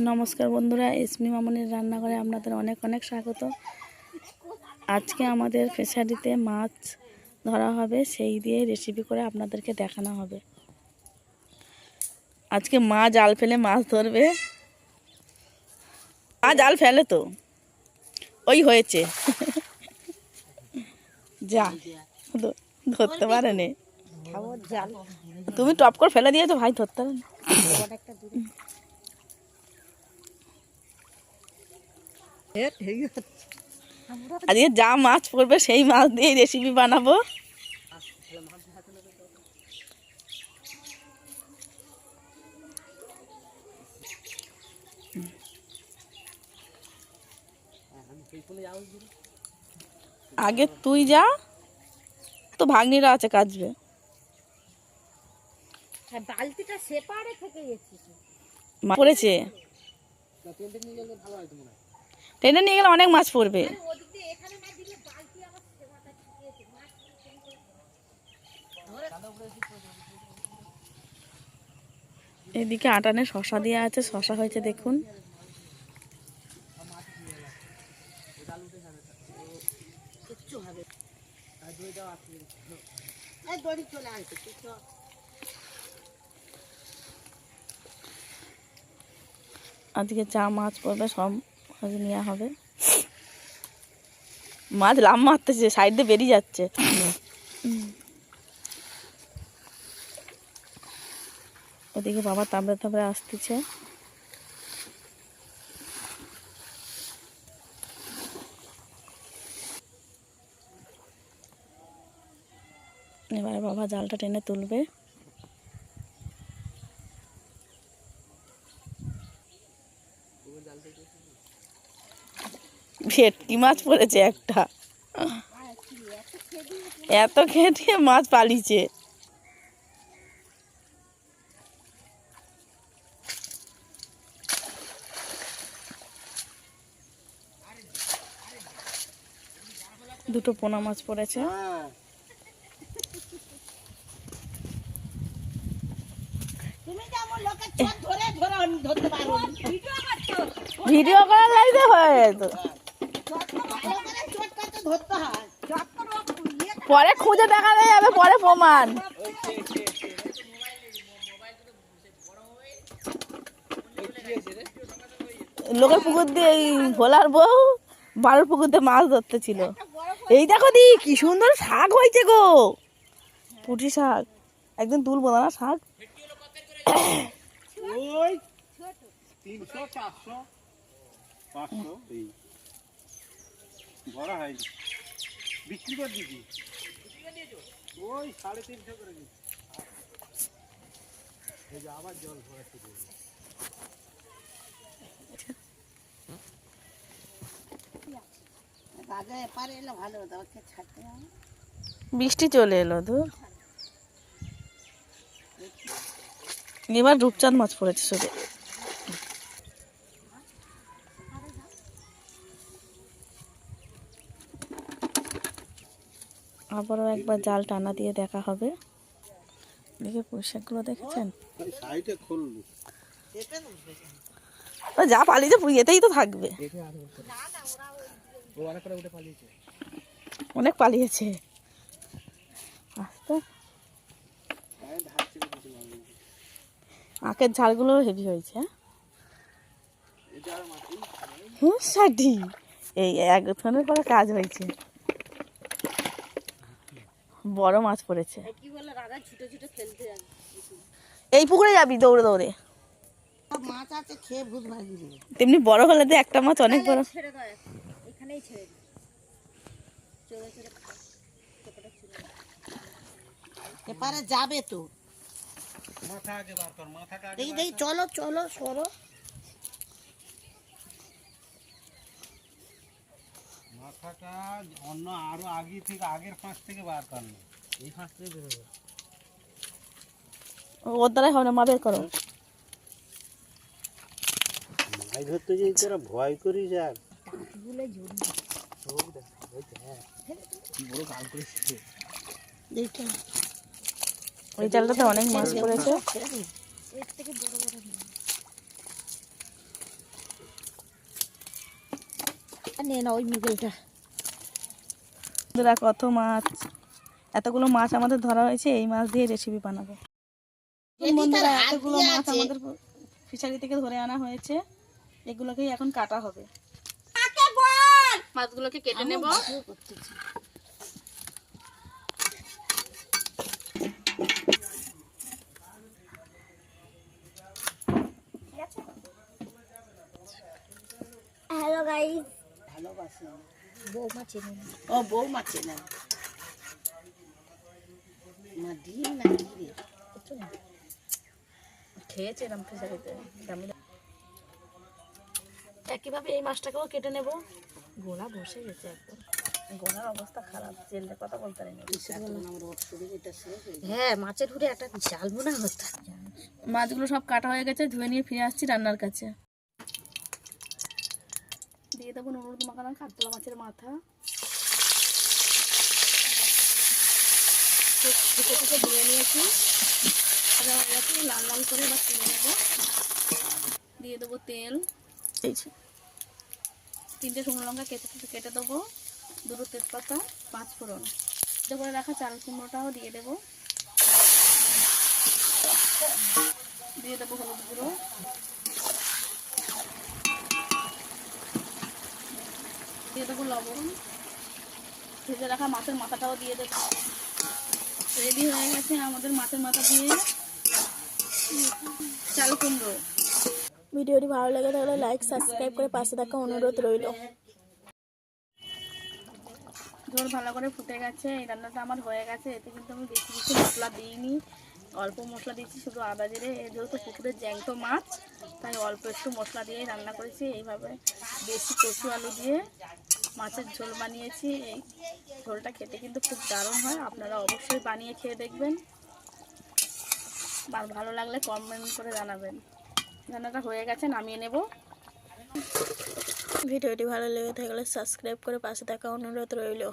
নমস্কার বন্ধুরা, এসমি মামনির রান্নাঘরে আপনাদের অনেক অনেক স্বাগত। আজকে আমাদের ফিশারিতে মাছ ধরা হবে, সেই দিয়ে রেসিপি করে আপনাদেরকে দেখানো হবে। আজকে মা জাল ফেলে মাছ ধরবে। মা জাল ফেলে তো ওই হয়েছে যা ধরতে পারেনি। তুমি টপ করে ফেলে দিয়েছো ভাই, ধরতে পারে না। আজকে যা মাছ পড়বে সেই মাছ দিয়ে রেসিপি বানাবো। আগে তুই যা, তো ভাগ্নিরা আছে কাজবে। বালতিটা সেপারে থেকে গেছে পড়েছে, টেনে নিয়ে গেলে অনেক মাছ পড়বে। এদিকে আটানে শশা দেওয়া আছে, শশা হয়েছে দেখুন। আজকে যা মাছ পড়বে সব নেওয়া হবে। মাছ লাম মারতেছে, সাইড দিয়ে বেরিয়ে যাচ্ছে। ওদিকে বাবা তাবড়ে তাবড়ে আসতেছে। এবারে বাবা জালটা টেনে তুলবে। ভেটকি মাছ পড়েছে একটা, এত খেটে মাছ পালিয়েছে। দুটো পোনা মাছ পড়েছে। ভিডিও করার লাইতে হয়ে যেত, পরে খুঁজে দেখানো যাবে, পরে প্রমাণ। লোকের পুকুর দিয়ে এই ভোলার বউ বাড়ির পুকুর দিয়ে মাছ ধরতে ছিল। এই দেখো দি কি সুন্দর শাক হয়েছে গো, পুঁটি শাক। একদিন তুলবো না শাক। বিক্রি করে দিবি ওই 350 করে দিবি। এই যে আবার জল ভরা শুরু হলো। বাজারে পারে এলে ভালো হতো, ওকে ছাড়তে হবে। বৃষ্টি চলে এলো তো, এবার রূপচাঁদ মাছ পড়েছে শুধু। আবারও একবার জাল টানা দিয়ে দেখা হবে। দেখে পোশাকগুলো দেখেছেন, যা পালিয়েছে এতেই তো থাকবে। অনেক পালিয়েছে। আখের ঝাড়গুলো হেভি হয়েছে। এই এক ধরনের করে কাজ হয়েছে। বড় মাছ পড়েছে। এই পুকুরে যাবি দৌড়ে দৌড়ে, মাছ আছে খেয়ে ভূত ভাগিয়ে দিবে। তেমনি বড় হলে তো একটা মাছ অনেক বড়। এখানেই ছেড়ে দিই, এপারে যাবে তো। মাথা আগে বার কর, মাথাটা আগে দেখি দেখি, চলো চলো সরো। মাথাটা অন্য আরো আগে থেকে, আগের ফাঁস থেকে বার করলো, এই ফাঁস থেকে বেরোবে। ওর দ্বারাই হবে না, মা বের করো। মাছ ধরতে যে তোরা ভয় করিস আর বড় কাল করেছে। ওই জালটাতে অনেক মাছ পড়েছে। নে না ওই মুগেলটা। বন্ধুরা, কত মাছ, এতগুলো মাছ আমাদের ধরা হয়েছে, এই মাছ দিয়ে রেসিপি বানাবো। বন্ধুরা, এতগুলো মাছ আমাদের ফিশারি থেকে ধরে আনা হয়েছে, এগুলোকেই এখন কাটা হবে। মাছগুলোকে কেটে নেব। হ্যালো গাইস, ভালোবাসি বৌমা চেনে না। ও বৌমা চেনেন। মা ডিম না কি রে? খেয়েছিলাম ফিশারিতে। একইভাবে এই মাছটাকেও কেটে নেব। গোড়া বসে গেছে একদম, গোড়ার অবস্থা খারাপ, জেলের কথা বলতে পারি না। হ্যাঁ, মাছের হুড়ে একটা জাল বোনা হতো। মাছগুলো সব কাটা হয়ে গেছে, ধুয়ে নিয়ে ফিরে আসছি রান্নার কাছে। দিয়ে দেবো নুন হলুদ মাখানো কাতলা মাছের মাথা, থেকে ধুয়ে নিয়েছি, ভাজা হয়ে গেছে, লাল লাল করে এবার তুলে নেবো। দিয়ে দেবো তেল, 3টে শুকনো লঙ্কা কেটে দেবো, 2টো তেজপাতা, 5 ফোড়ন, করে রাখা চাল কুমড়োটাও দিয়ে দেবো। দিয়ে দেবো হলুদ গুঁড়ো, দিয়ে দেবো লবণ, ভেজে রাখা মাছের মাথাটাও দিয়ে দেবো। রেডি হয়ে গেছে আমাদের মাছের মাথা দিয়ে চাল কুমড়ো। ভিডিওটি ভালো লেগে থাকলে লাইক সাবস্ক্রাইব করে পাশে থাকা অনুরোধ রইল। ঝোল ভালো করে ফুটে গেছে, এই রান্নাটা আমার হয়ে গেছে। এতে কিন্তু আমি বেশি কিছু মশলা দিইনি, অল্প মশলা দিয়েছি, শুধু আদা জিরে। যেহেতু পুকুরের জ্যাংটো মাছ, তাই অল্প একটু মশলা দিয়ে রান্না করেছি। এইভাবে বেশি কচু আলু দিয়ে মাছের ঝোল বানিয়েছি। এই ঝোলটা খেতে কিন্তু খুব দারুণ হয়, আপনারা অবশ্যই বানিয়ে খেয়ে দেখবেন। আর ভালো লাগলে কমেন্ট করে জানাবেন। রান্নাটা হয়ে গেছে, নামিয়ে নেব। ভিডিওটি ভালো লেগে থাকলে সাবস্ক্রাইব করে পাশে থাকা অনুরোধ রইল।